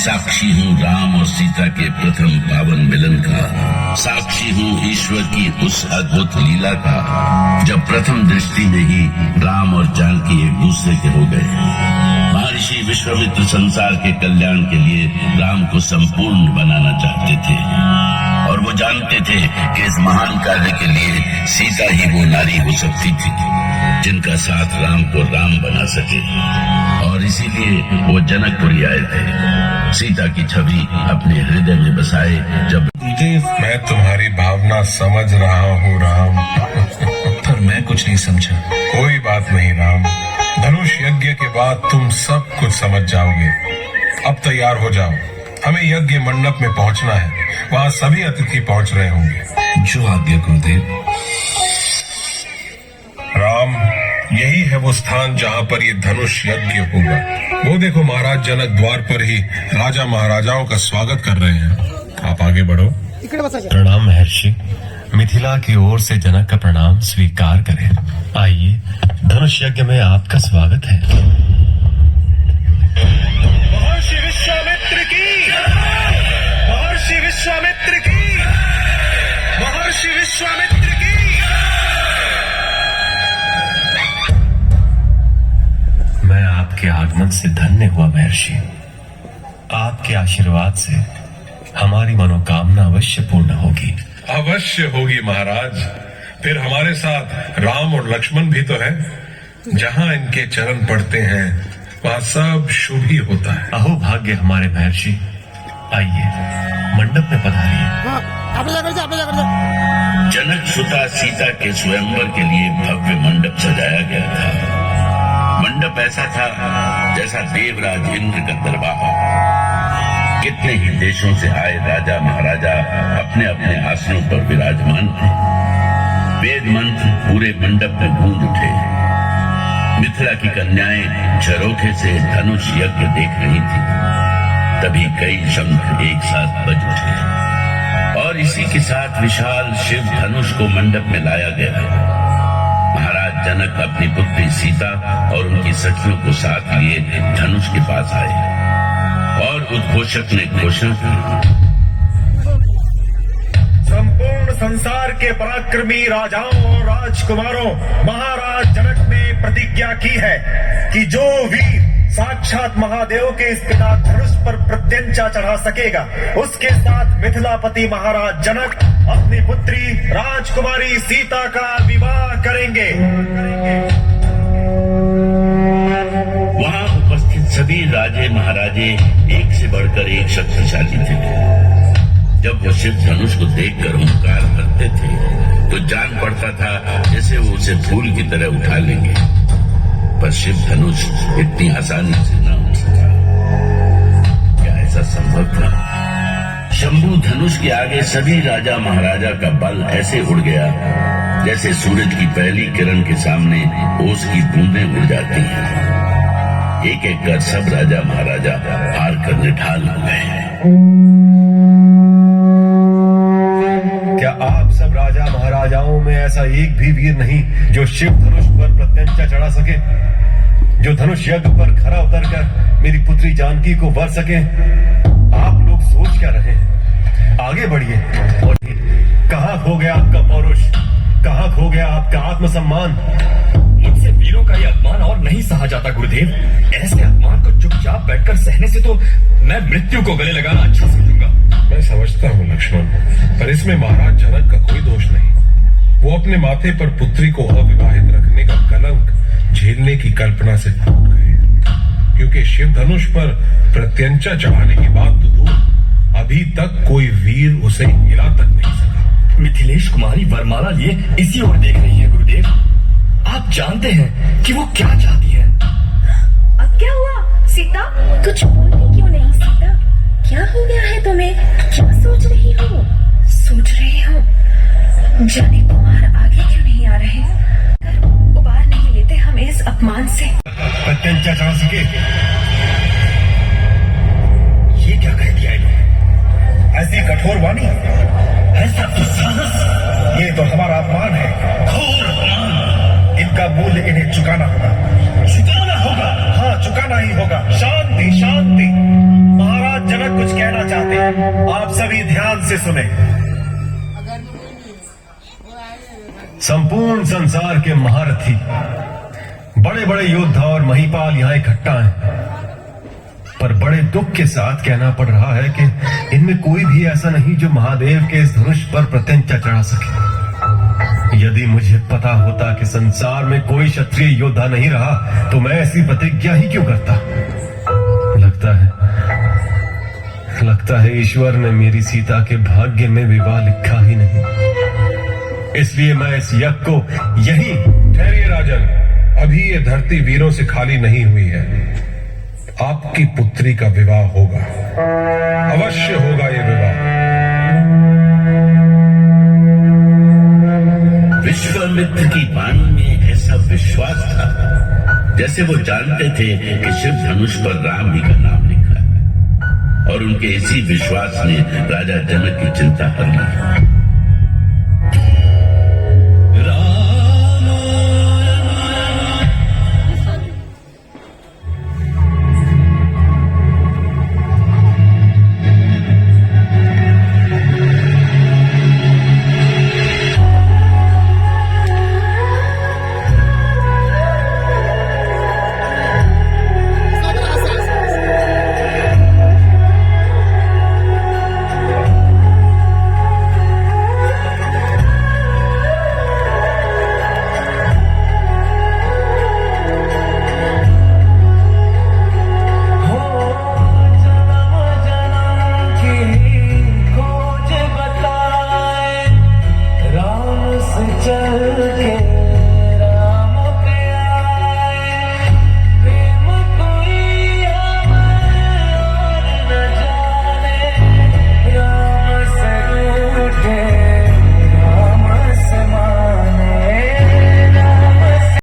साक्षी हूँ राम और सीता के प्रथम पावन मिलन का, साक्षी हूँ ईश्वर की उस अद्भुत लीला का जब प्रथम दृष्टि में ही राम और जानकी एक दूसरे के हो गए। महर्षि विश्वामित्र संसार के कल्याण के लिए राम को संपूर्ण बनाना चाहते थे और वो जानते थे कि इस महान कार्य के लिए सीता ही वो नारी हो सकती थी जिनका साथ राम को राम बना सके। और इसीलिए वो जनकपुरी आए थे, सीता की छवि अपने हृदय में बसाए। जब मैं तुम्हारी भावना समझ रहा हूँ राम, पर मैं कुछ नहीं समझा। कोई बात नहीं राम, धनुष यज्ञ के बाद तुम सब कुछ समझ जाओगे। अब तैयार हो जाओ, हमें यज्ञ मंडप में पहुंचना है, वहाँ सभी अतिथि पहुंच रहे होंगे। जो आज्ञा गुरुदेव। राम, यही है वो स्थान जहाँ पर ये धनुष यज्ञ होगा। वो देखो महाराज जनक द्वार पर ही राजा महाराजाओं का स्वागत कर रहे हैं। आप आगे बढ़ो। प्रणाम महर्षि, मिथिला की ओर से जनक का प्रणाम स्वीकार करें। आइए, धनुष यज्ञ में आपका स्वागत है। महर्षि विश्वामित्र की, महर्षि विश्वामित्र की, महर्षि विश्वामित्र की। मैं आपके आगमन से धन्य हुआ महर्षि। आपके आशीर्वाद से हमारी मनोकामना अवश्य पूर्ण होगी। अवश्य होगी महाराज। फिर हमारे साथ राम और लक्ष्मण भी तो है। जहाँ इनके चरण पड़ते हैं वहाँ सब शुभ ही होता है। अहो भाग्य हमारे महर्षि। आइए, मंडप में पधारिए। जनक सुता सीता के स्वयंवर के लिए भव्य मंडप सजाया गया था। मंडप ऐसा था जैसा देवराज इंद्र का दरबार। कितने ही देशों से आए राजा महाराजा अपने अपने आसनों पर विराजमान थे। वेद मंत्र पूरे मंडप में गूंज उठे। मिथिला की कन्याएं झरोखे से धनुष यज्ञ देख रही थी। तभी कई शंख एक साथ बज उठे और इसी के साथ विशाल शिव धनुष को मंडप में लाया गया। महाराज जनक अपनी पुत्री सीता और उनकी सखियों को साथ लिए धनुष के पास आए और उद्घोषक ने घोषणा की, संपूर्ण संसार के पराक्रमी राजाओं और राजकुमारों, महाराज जनक ने प्रतिज्ञा की है कि जो वीर साक्षात महादेव के इस पिता धनुष पर प्रत्यंचा चढ़ा सकेगा, उसके साथ मिथिलापति महाराज जनक अपनी पुत्री राजकुमारी सीता का विवाह करेंगे। वहां उपस्थित सभी राजे महाराजे एक से बढ़कर एक शक्तिशाली थे। जब वो शिव धनुष को देखकर हुंकार करते थे तो जान पड़ता था जैसे वो उसे फूल की तरह उठा लेंगे, पर शिव धनुष इतनी आसानी से न उठ सका। क्या ऐसा संभव था? शंभू धनुष के आगे सभी राजा महाराजा का बल ऐसे उड़ गया जैसे सूरज की पहली किरण के सामने ओस की बूंदें उड़ जाती हैं। एक एक कर सब राजा महाराजा हार कर निढाल हो गए। क्या आप सब राजा महाराजाओं में ऐसा एक भी वीर नहीं जो शिव धनुष पर प्रत्यंचा चढ़ा सके, जो धनुष यज्ञ पर खरा उतरकर मेरी पुत्री जानकी को वर सके? आप लोग सोच क्या रहे हैं? आगे बढ़िए। और कहाँ खो गया आपका पौरुष, कहाँ खो गया आपका आत्मसम्मान? मुझसे वीरों का यह अपमान और नहीं सहा जाता गुरुदेव। ऐसे अपमान को चुपचाप बैठकर सहने से तो मैं मृत्यु को गले लगाना अच्छा समझूंगा। मैं समझता हूँ लक्ष्मण, पर इसमें महाराज जनक का कोई दोष नहीं। वो अपने माथे पर पुत्री को अविवाहित रखने का कलंक झेलने की कल्पना से टूट गए, क्योंकि शिव धनुष पर प्रत्यंचा चढ़ाने की बात तो दूर, अभी तक कोई वीर उसे हिला तक नहीं सका। मिथिलेश कुमारी वरमाला लिए इसी ओर देख रही है गुरुदेव। आप जानते हैं कि वो क्या चाहती है। अब क्या हुआ सीता? कुछ बोलती क्यों नहीं सीता? क्या हो गया है तुम्हें? क्या सोच रही हो? सोच रही हो जाने कुमार आगे क्यों नहीं आ रहे? उबार नहीं लेते हमें इस अपमान से। प्रत्यंचा चढ़ा सके? ये क्या कह दिया इन्होंने? ऐसी कठोर वाणी, ऐसा दुस्साहस, ये तो हमारा अपमान है, घोर अपमान। इनका मूल्य इन्हें चुकाना होगा। चुकाना होगा? हाँ, चुकाना ही होगा। शांति शांति। महाराज जनक कुछ कहना चाहते हैं, आप सभी ध्यान से सुने। संपूर्ण संसार के महारथी, बड़े बड़े योद्धा और महिपाल यहाँ इकट्ठा हैं, पर बड़े दुख के साथ कहना पड़ रहा है कि इनमें कोई भी ऐसा नहीं जो महादेव के इस धनुष पर प्रत्यंचा चढ़ा सके। यदि मुझे पता होता कि संसार में कोई क्षत्रिय योद्धा नहीं रहा तो मैं ऐसी प्रतिज्ञा ही क्यों करता। लगता है ईश्वर ने मेरी सीता के भाग्य में विवाह लिखा ही नहीं, इसलिए मैं इस यज्ञ को यहीं। ठहरिए राजन, अभी ये धरती वीरों से खाली नहीं हुई है। आपकी पुत्री का विवाह होगा, अवश्य होगा ये विवाह। विश्वामित्र की वाणी में ऐसा विश्वास था जैसे वो जानते थे कि शिव धनुष पर राम जी का नाम लिखा है, और उनके इसी विश्वास ने राजा जनक की चिंता हर ली।